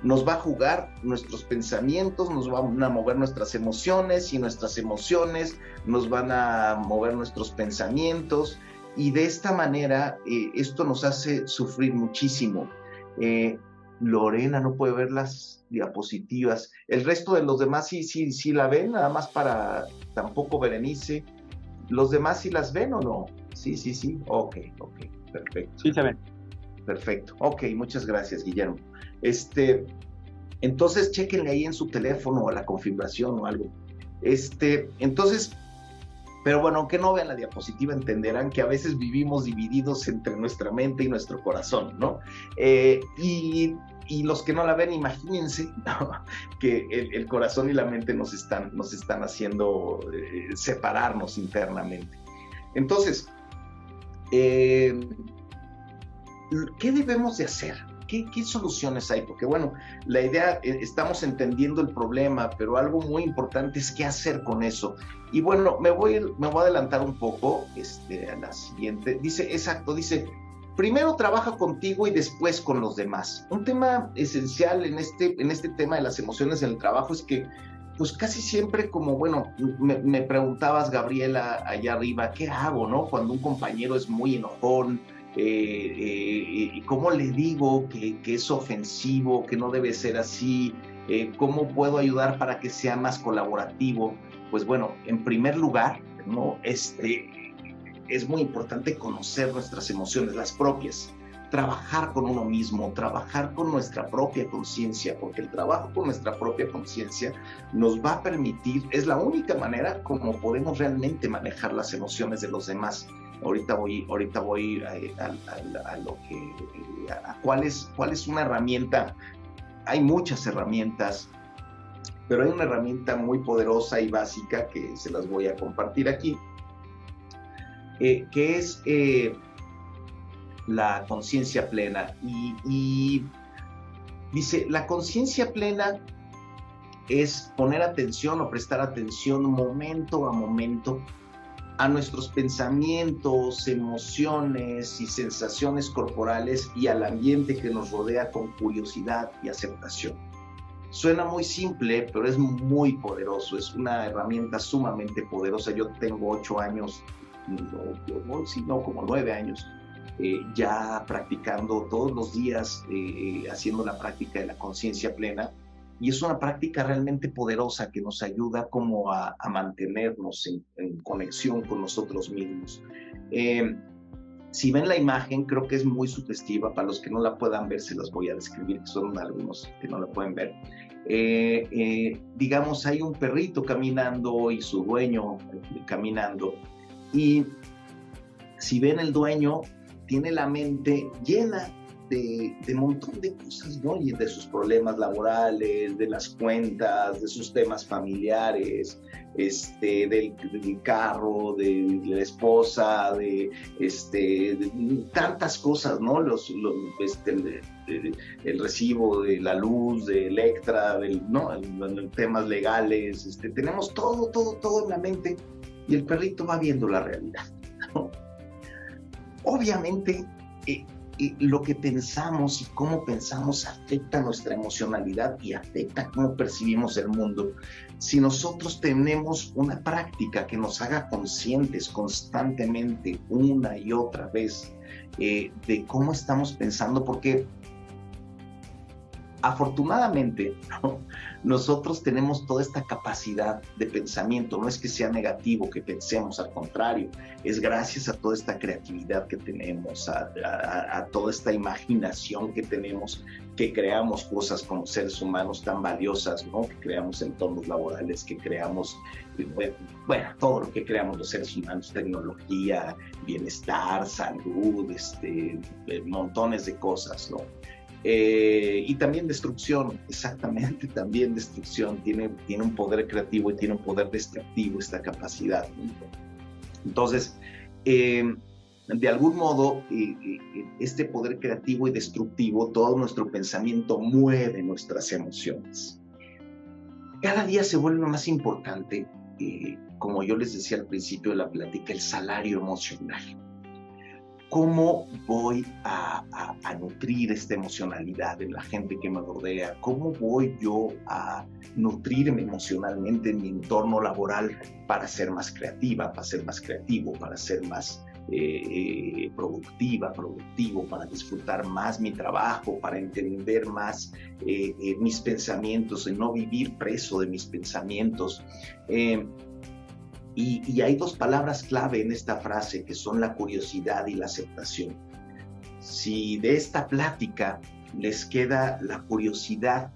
Nos va a jugar nuestros pensamientos, nos van a mover nuestras emociones y nuestras emociones nos van a mover nuestros pensamientos. Y de esta manera, esto nos hace sufrir muchísimo. Lorena no puede ver las diapositivas. El resto de los demás sí la ven, nada más para tampoco Berenice. ¿Los demás sí las ven o no? Sí. Ok, perfecto. Sí se ven. Perfecto. Ok, muchas gracias, Guillermo. Entonces, chéquenle ahí en su teléfono a la configuración o algo. Entonces, pero bueno, aunque no vean la diapositiva, entenderán que a veces vivimos divididos entre nuestra mente y nuestro corazón, ¿no? Y los que no la ven, imagínense, ¿no? Que el corazón y la mente nos están haciendo separarnos internamente. Entonces, ¿qué debemos de hacer? ¿Qué soluciones hay? Porque bueno, la idea, estamos entendiendo el problema, pero algo muy importante es qué hacer con eso. Y bueno, me voy a adelantar un poco a la siguiente. Dice, primero trabaja contigo y después con los demás. Un tema esencial en este tema de las emociones en el trabajo es que, pues casi siempre como, bueno, me preguntabas, Gabriela, allá arriba, ¿qué hago, no? Cuando un compañero es muy enojón, ¿cómo le digo que es ofensivo, que no debe ser así? ¿Cómo puedo ayudar para que sea más colaborativo? Pues bueno, en primer lugar, ¿no? Es muy importante conocer nuestras emociones, las propias, trabajar con uno mismo, trabajar con nuestra propia conciencia, porque el trabajo con nuestra propia conciencia nos va a permitir, es la única manera como podemos realmente manejar las emociones de los demás. Ahorita voy a lo que, cuál es una herramienta. Hay muchas herramientas, pero hay una herramienta muy poderosa y básica que se las voy a compartir aquí, que es la conciencia plena. Y dice, la conciencia plena es poner atención o prestar atención momento a momento a nuestros pensamientos, emociones y sensaciones corporales y al ambiente que nos rodea con curiosidad y aceptación. Suena muy simple, pero es muy poderoso, es una herramienta sumamente poderosa. Yo tengo 8 años, como 9 años, ya practicando todos los días, haciendo la práctica de la conciencia plena, y es una práctica realmente poderosa que nos ayuda como a mantenernos en conexión con nosotros mismos. Si ven la imagen, creo que es muy sugestiva. Para los que no la puedan ver, se las voy a describir, que son algunos que no la pueden ver. Digamos, hay un perrito caminando y su dueño caminando. Y si ven, el dueño tiene la mente llena de un montón de cosas, ¿no? Y de sus problemas laborales, de las cuentas, de sus temas familiares, del carro, de la esposa, de tantas cosas, ¿no? El recibo de la luz, de Electra, ¿no? Temas legales, tenemos todo en la mente, y el perrito va viendo la realidad, ¿no? Obviamente, lo que pensamos y cómo pensamos afecta nuestra emocionalidad y afecta cómo percibimos el mundo. Si nosotros tenemos una práctica que nos haga conscientes constantemente, una y otra vez, de cómo estamos pensando, porque afortunadamente, ¿no?, nosotros tenemos toda esta capacidad de pensamiento. No es que sea negativo que pensemos, al contrario, es gracias a toda esta creatividad que tenemos, a toda esta imaginación que tenemos, que creamos cosas como seres humanos tan valiosas, ¿no? Que creamos entornos laborales, que creamos, bueno, todo lo que creamos los seres humanos, tecnología, bienestar, salud, montones de cosas, ¿no? Y también destrucción, exactamente, también destrucción. Tiene un poder creativo y tiene un poder destructivo esta capacidad, ¿no? Entonces, de algún modo, este poder creativo y destructivo, todo nuestro pensamiento mueve nuestras emociones. Cada día se vuelve más importante, como yo les decía al principio de la plática, el salario emocional. ¿Cómo voy a nutrir esta emocionalidad en la gente que me rodea? ¿Cómo voy yo a nutrirme emocionalmente en mi entorno laboral para ser más creativa, para ser más creativo, para ser más productivo, para disfrutar más mi trabajo, para entender más mis pensamientos, y no vivir preso de mis pensamientos? Y hay dos palabras clave en esta frase, que son la curiosidad y la aceptación. Si de esta plática les queda la curiosidad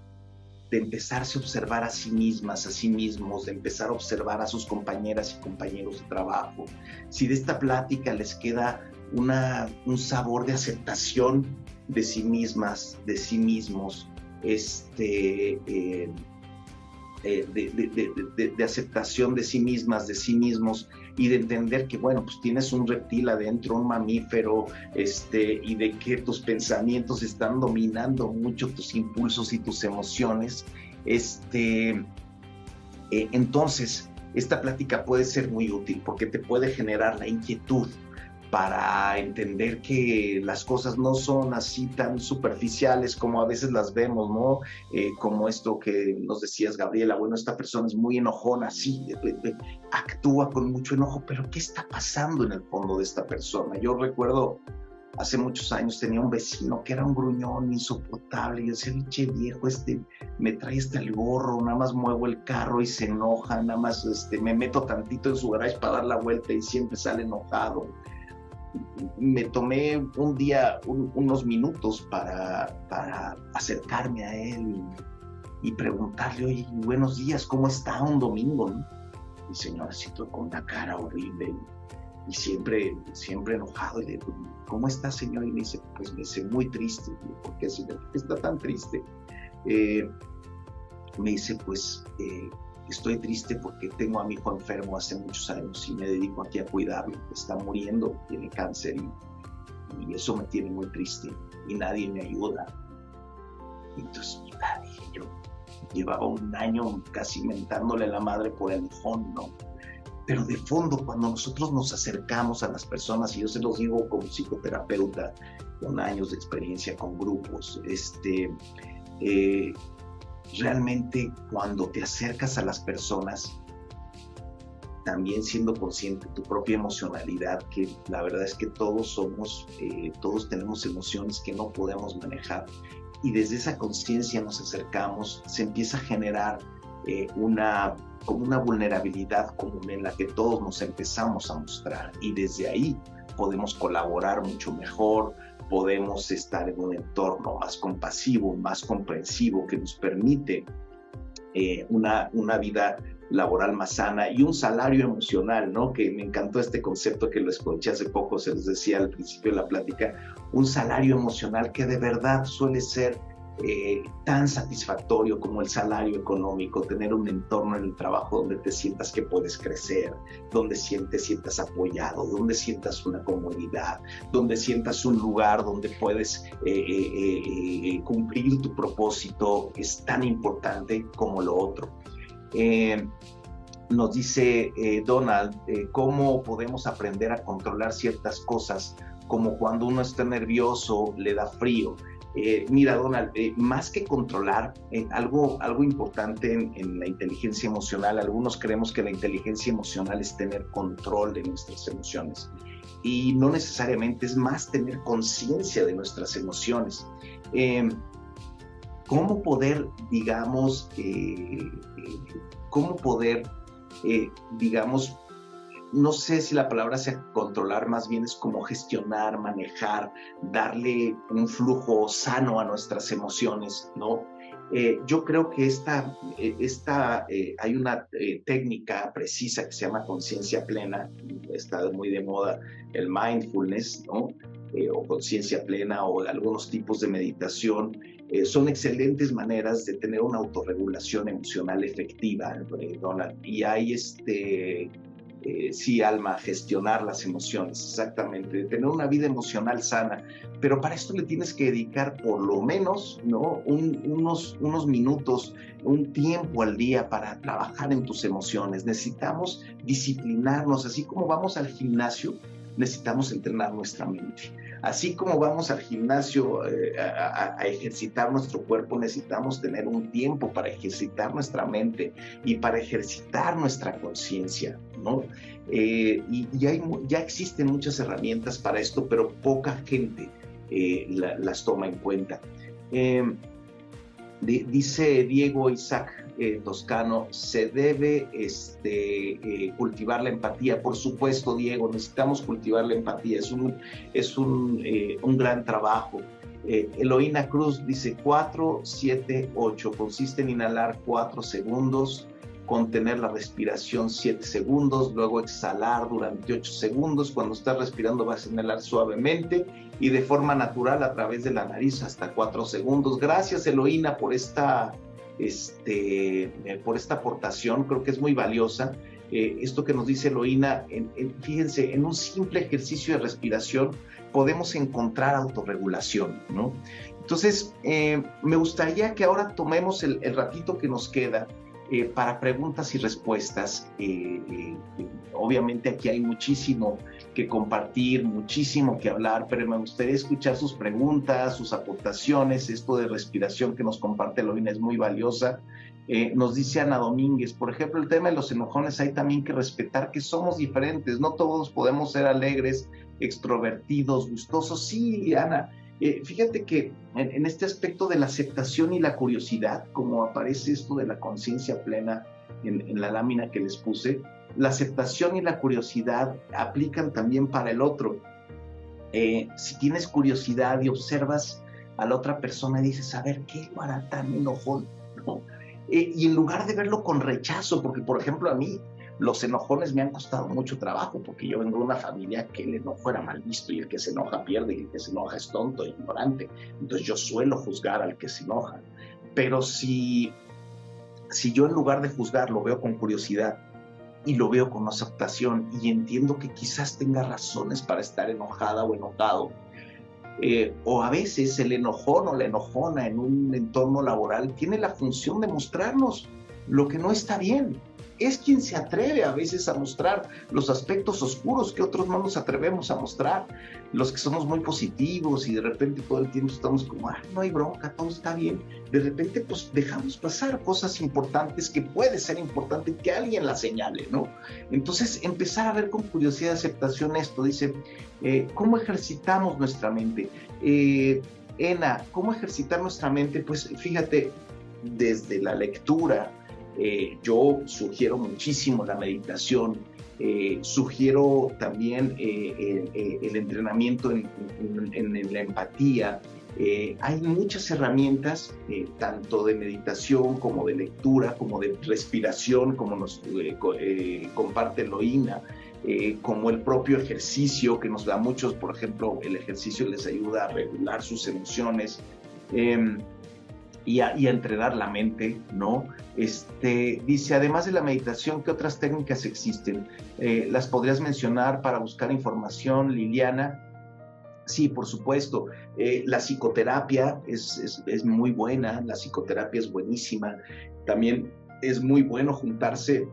de empezarse a observar a sí mismas, a sí mismos, de empezar a observar a sus compañeras y compañeros de trabajo, si de esta plática les queda un sabor de aceptación de sí mismas, de sí mismos, de aceptación de sí mismas, de sí mismos, y de entender que, bueno, pues tienes un reptil adentro, un mamífero, y de que tus pensamientos están dominando mucho tus impulsos y tus emociones, entonces esta plática puede ser muy útil, porque te puede generar la inquietud para entender que las cosas no son así tan superficiales como a veces las vemos, ¿no? Como esto que nos decías, Gabriela, bueno, esta persona es muy enojona, sí, actúa con mucho enojo, pero ¿qué está pasando en el fondo de esta persona? Yo recuerdo, hace muchos años tenía un vecino que era un gruñón insoportable, y yo decía, che viejo, me trae el gorro, nada más muevo el carro y se enoja, nada más me meto tantito en su garage para dar la vuelta y siempre sale enojado. Me tomé un día unos minutos para acercarme a él y preguntarle, oye, buenos días, ¿cómo está un domingo, ¿no? Y señorcito con una cara horrible y siempre enojado. Y le digo, ¿cómo está, señor? Y me dice, pues me dice, muy triste. Y digo, ¿por qué, señor? ¿Por qué está tan triste? Me dice, pues estoy triste porque tengo a mi hijo enfermo hace muchos años y me dedico aquí a cuidarlo. Está muriendo, tiene cáncer y eso me tiene muy triste y nadie me ayuda. Y entonces, mira, dije yo, llevaba un año casi mentándole a la madre por el enojón, ¿no? Pero de fondo, cuando nosotros nos acercamos a las personas, y yo se los digo como psicoterapeuta con años de experiencia con grupos, realmente cuando te acercas a las personas, también siendo consciente de tu propia emocionalidad, que la verdad es que todos tenemos emociones que no podemos manejar, y desde esa conciencia nos acercamos, se empieza a generar como una vulnerabilidad común en la que todos nos empezamos a mostrar, y desde ahí podemos colaborar mucho mejor, podemos estar en un entorno más compasivo, más comprensivo, que nos permite una vida laboral más sana y un salario emocional, ¿no? Que me encantó este concepto que lo escuché hace poco, se los decía al principio de la plática, un salario emocional que de verdad suele ser tan satisfactorio como el salario económico, tener un entorno en el trabajo donde te sientas que puedes crecer, donde te sientas apoyado, donde sientas una comunidad, donde sientas un lugar donde puedes cumplir tu propósito, es tan importante como lo otro. Nos dice Donald, cómo podemos aprender a controlar ciertas cosas, como cuando uno está nervioso, le da frío. Mira, Donald, más que controlar, algo importante en la inteligencia emocional, algunos creemos que la inteligencia emocional es tener control de nuestras emociones, y no necesariamente, es más tener conciencia de nuestras emociones. ¿Cómo poder, digamos, no sé si la palabra sea controlar, más bien es como gestionar, manejar, darle un flujo sano a nuestras emociones, ¿no? Yo creo que hay una técnica precisa que se llama conciencia plena, está muy de moda el mindfulness, ¿no? O conciencia plena, o algunos tipos de meditación. Son excelentes maneras de tener una autorregulación emocional efectiva, Donald. Y hay sí, Alma, gestionar las emociones, exactamente, de tener una vida emocional sana, pero para esto le tienes que dedicar por lo menos, ¿no? unos minutos, un tiempo al día para trabajar en tus emociones. Necesitamos disciplinarnos, así como vamos al gimnasio, necesitamos entrenar nuestra mente. Así como vamos al gimnasio a ejercitar nuestro cuerpo, necesitamos tener un tiempo para ejercitar nuestra mente y para ejercitar nuestra conciencia, ¿no? Y ya existen muchas herramientas para esto, pero poca gente las toma en cuenta. Dice Diego Isaac Toscano, se debe cultivar la empatía. Por supuesto, Diego, necesitamos cultivar la empatía, es un gran trabajo. Eloína Cruz dice 4, 7, 8, consiste en inhalar 4 segundos, contener la respiración 7 segundos, luego exhalar durante 8 segundos. Cuando estás respirando vas a inhalar suavemente y de forma natural a través de la nariz hasta 4 segundos. Gracias, Eloína, por esta aportación, creo que es muy valiosa. Esto que nos dice Eloína, fíjense, en un simple ejercicio de respiración podemos encontrar autorregulación, ¿no? Entonces, me gustaría que ahora tomemos el ratito que nos queda para preguntas y respuestas. Obviamente aquí hay muchísimo que compartir, muchísimo que hablar, pero me gustaría escuchar sus preguntas, sus aportaciones. Esto de respiración que nos comparte Eloína es muy valiosa. Nos dice Ana Domínguez, por ejemplo, el tema de los enojones, hay también que respetar que somos diferentes, no todos podemos ser alegres, extrovertidos, gustosos. Sí, Ana, fíjate que en este aspecto de la aceptación y la curiosidad, como aparece esto de la conciencia plena en la lámina que les puse, la aceptación y la curiosidad aplican también para el otro. Si tienes curiosidad y observas a la otra persona y dices, a ver, ¿qué lo hará tan enojón? ¿No? Y en lugar de verlo con rechazo, porque por ejemplo a mí los enojones me han costado mucho trabajo, porque yo vengo de una familia que el enojo era mal visto, y el que se enoja pierde, y el que se enoja es tonto e ignorante. Entonces yo suelo juzgar al que se enoja. Pero si yo en lugar de juzgar lo veo con curiosidad y lo veo con aceptación y entiendo que quizás tenga razones para estar enojada o enojado, o a veces el enojón o la enojona en un entorno laboral tiene la función de mostrarnos lo que no está bien. es quien se atreve a veces a mostrar los aspectos oscuros que otros no nos atrevemos a mostrar, los que somos muy positivos y de repente todo el tiempo estamos como, no hay bronca, todo está bien, de repente pues dejamos pasar cosas importantes que puede ser importante que alguien las señale, ¿no? Entonces empezar a ver con curiosidad y aceptación esto, dice, ¿cómo ejercitamos nuestra mente? Ena, ¿cómo ejercitar nuestra mente? Pues fíjate, desde la lectura, yo sugiero muchísimo la meditación, sugiero también el entrenamiento en la empatía. Hay muchas herramientas, tanto de meditación como de lectura, como de respiración, como nos comparte Loína, como el propio ejercicio que nos da muchos, por ejemplo, el ejercicio les ayuda a regular sus emociones y a entrenar la mente, ¿no? Dice, además de la meditación, ¿qué otras técnicas existen? ¿Las podrías mencionar para buscar información, Liliana? Sí, por supuesto. La psicoterapia es muy buena, la psicoterapia es buenísima. También es muy bueno juntarse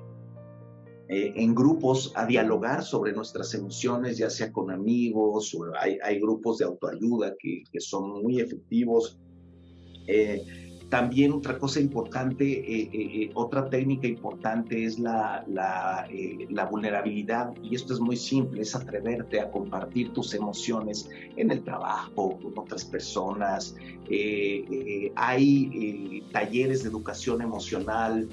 en grupos a dialogar sobre nuestras emociones, ya sea con amigos, o hay grupos de autoayuda que son muy efectivos. También otra cosa importante, otra técnica importante es la vulnerabilidad, y esto es muy simple, es atreverte a compartir tus emociones en el trabajo, con otras personas. Hay talleres de educación emocional,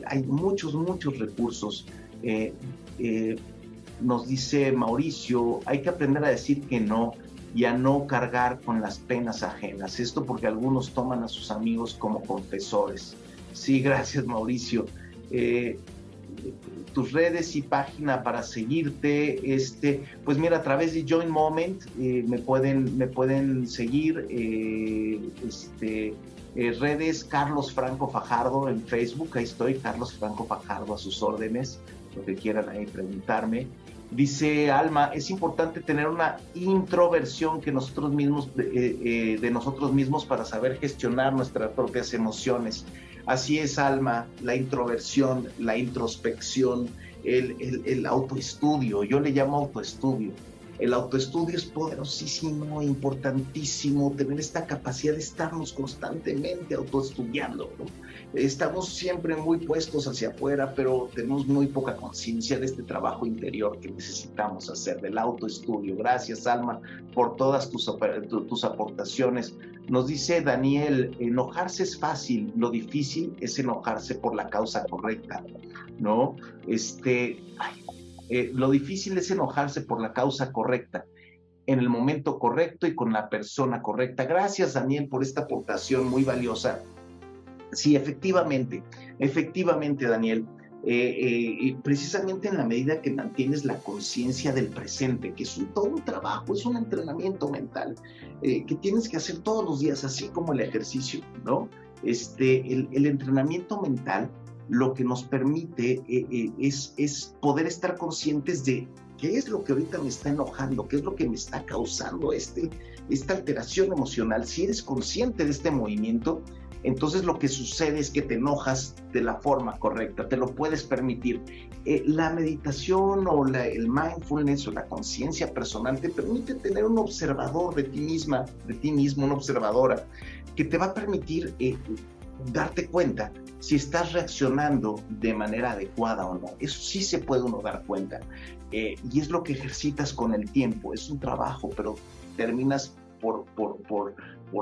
hay muchos recursos. Nos dice Mauricio, hay que aprender a decir que no y a no cargar con las penas ajenas. Esto porque algunos toman a sus amigos como confesores. Sí, gracias, Mauricio. Tus redes y página para seguirte, pues mira, a través de Join Moment me pueden seguir. Redes Carlos Franco Fajardo en Facebook, ahí estoy, Carlos Franco Fajardo, a sus órdenes, lo que quieran ahí preguntarme. Dice Alma, es importante tener una introversión que nosotros mismos, de nosotros mismos, para saber gestionar nuestras propias emociones. Así es, Alma, la introversión, la introspección, el autoestudio, yo le llamo autoestudio. El autoestudio es poderosísimo, importantísimo, tener esta capacidad de estarnos constantemente autoestudiando, ¿no? Estamos siempre muy puestos hacia afuera, pero tenemos muy poca conciencia de este trabajo interior que necesitamos hacer, del autoestudio. Gracias, Alma, por todas tus aportaciones. Nos dice Daniel, enojarse es fácil, lo difícil es enojarse por la causa correcta, ¿no? Lo difícil es enojarse por la causa correcta, en el momento correcto y con la persona correcta. Gracias, Daniel, por esta aportación muy valiosa. Sí, efectivamente, Daniel, precisamente en la medida que mantienes la conciencia del presente, que es todo un trabajo, es un entrenamiento mental, que tienes que hacer todos los días, así como el ejercicio, ¿no? El entrenamiento mental lo que nos permite es poder estar conscientes de qué es lo que ahorita me está enojando, qué es lo que me está causando esta alteración emocional. Si eres consciente de este movimiento, entonces lo que sucede es que te enojas de la forma correcta, te lo puedes permitir. La meditación o el mindfulness o la conciencia personal te permite tener un observador de ti misma, de ti mismo, una observadora, que te va a permitir darte cuenta si estás reaccionando de manera adecuada o no. Eso sí se puede uno dar cuenta, y es lo que ejercitas con el tiempo. Es un trabajo, pero terminas por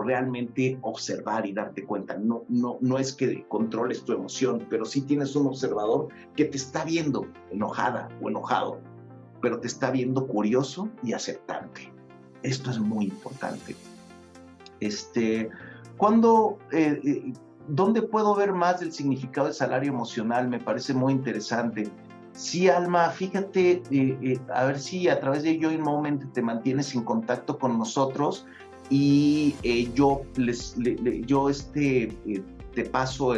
realmente observar y darte cuenta. No es que controles tu emoción, pero sí tienes un observador que te está viendo enojada o enojado, pero te está viendo curioso y aceptante. Esto es muy importante. ¿Dónde puedo ver más del significado del salario emocional? Me parece muy interesante. Sí, Alma, fíjate, a ver si a través de Join Moment te mantienes en contacto con nosotros, y yo te paso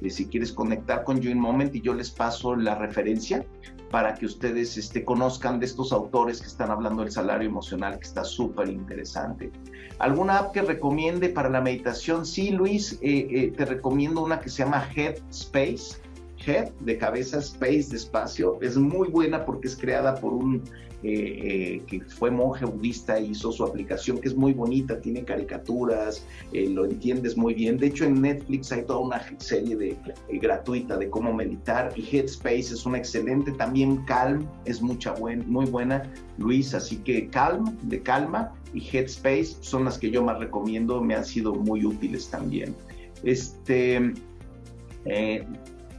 si quieres conectar con Join Moment, y yo les paso la referencia para que ustedes conozcan de estos autores que están hablando del salario emocional, que está súper interesante. ¿Alguna app que recomiende para la meditación? Sí, Luis, te recomiendo una que se llama Headspace. Head, de cabeza, Space, de espacio. Es muy buena porque es creada por un que fue monje budista y hizo su aplicación, que es muy bonita, tiene caricaturas, lo entiendes muy bien. De hecho, en Netflix hay toda una serie gratuita de cómo meditar, y Headspace es una excelente. También Calm es muy buena, Luis, así que Calm, de calma, y Headspace son las que yo más recomiendo, me han sido muy útiles también.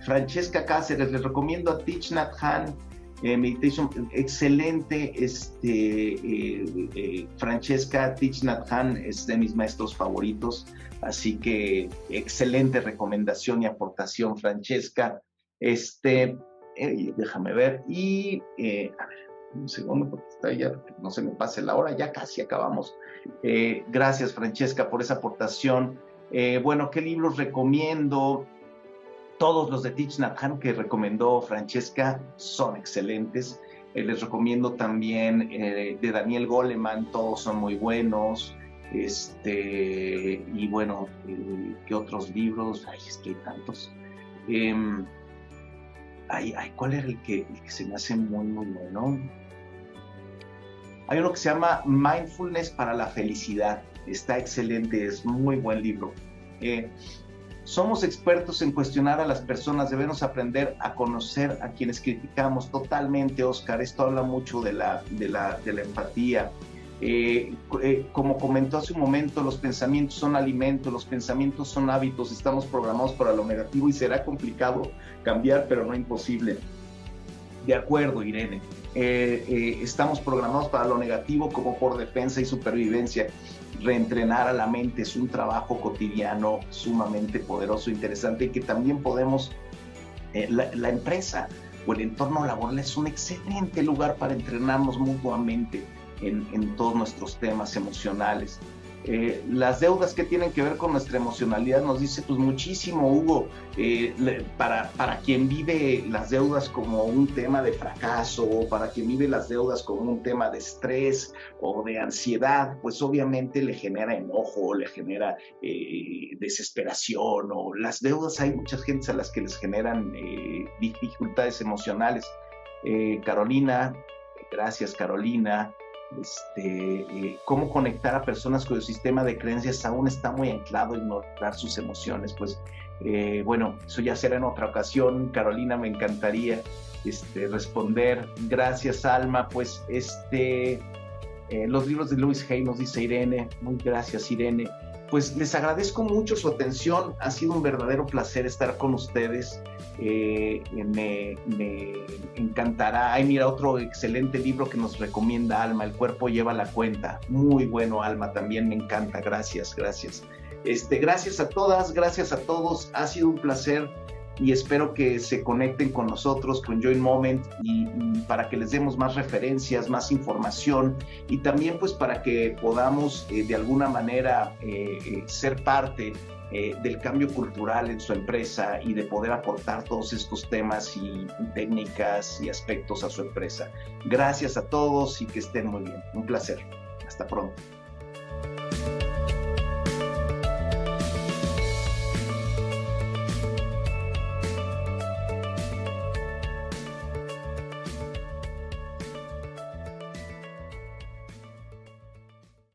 Francesca Cáceres, les recomiendo a Thich Nhat Hanh, Meditation, excelente. Francesca, Thich Nhat Hanh es de mis maestros favoritos, así que excelente recomendación y aportación, Francesca. Déjame ver, y a ver, un segundo, porque está ya, no se me pase la hora, ya casi acabamos. Gracias, Francesca, por esa aportación. Bueno, ¿qué libros recomiendo? Todos los de Thich Nhat Hanh que recomendó Francesca son excelentes. Les recomiendo también de Daniel Goleman, todos son muy buenos. Y bueno, ¿qué otros libros? Ay, es que hay tantos. ¿Cuál era el que se me hace muy, muy bueno? Hay uno que se llama Mindfulness para la Felicidad. Está excelente, es muy buen libro. Somos expertos en cuestionar a las personas, debemos aprender a conocer a quienes criticamos. Totalmente, Oscar, esto habla mucho de la empatía. Como comentó hace un momento, los pensamientos son alimento, los pensamientos son hábitos, estamos programados para lo negativo y será complicado cambiar, pero no imposible. De acuerdo, Irene. Estamos programados para lo negativo como por defensa y supervivencia. Reentrenar a la mente es un trabajo cotidiano sumamente poderoso, interesante, y que también podemos, la empresa o el entorno laboral es un excelente lugar para entrenarnos mutuamente en todos nuestros temas emocionales. Las deudas que tienen que ver con nuestra emocionalidad, nos dice pues muchísimo Hugo, para quien vive las deudas como un tema de fracaso, para quien vive las deudas como un tema de estrés o de ansiedad, pues obviamente le genera enojo, le genera desesperación, o las deudas hay muchas gentes a las que les generan dificultades emocionales. Carolina, gracias Carolina. Cómo conectar a personas cuyo sistema de creencias aún está muy anclado en ignorar sus emociones. Pues bueno, eso ya será en otra ocasión. Carolina, me encantaría responder. Gracias, Alma. Pues los libros de Louise Hay, nos dice Irene. Muy gracias, Irene. Pues les agradezco mucho su atención, ha sido un verdadero placer estar con ustedes. Me encantará. Ay, mira, otro excelente libro que nos recomienda Alma, El cuerpo lleva la cuenta. Muy bueno, Alma, también me encanta. Gracias. Gracias a todas, gracias a todos. Ha sido un placer y espero que se conecten con nosotros, con Join Moment, y para que les demos más referencias, más información, y también pues para que podamos de alguna manera ser parte del cambio cultural en su empresa y de poder aportar todos estos temas y técnicas y aspectos a su empresa. Gracias a todos y que estén muy bien. Un placer. Hasta pronto.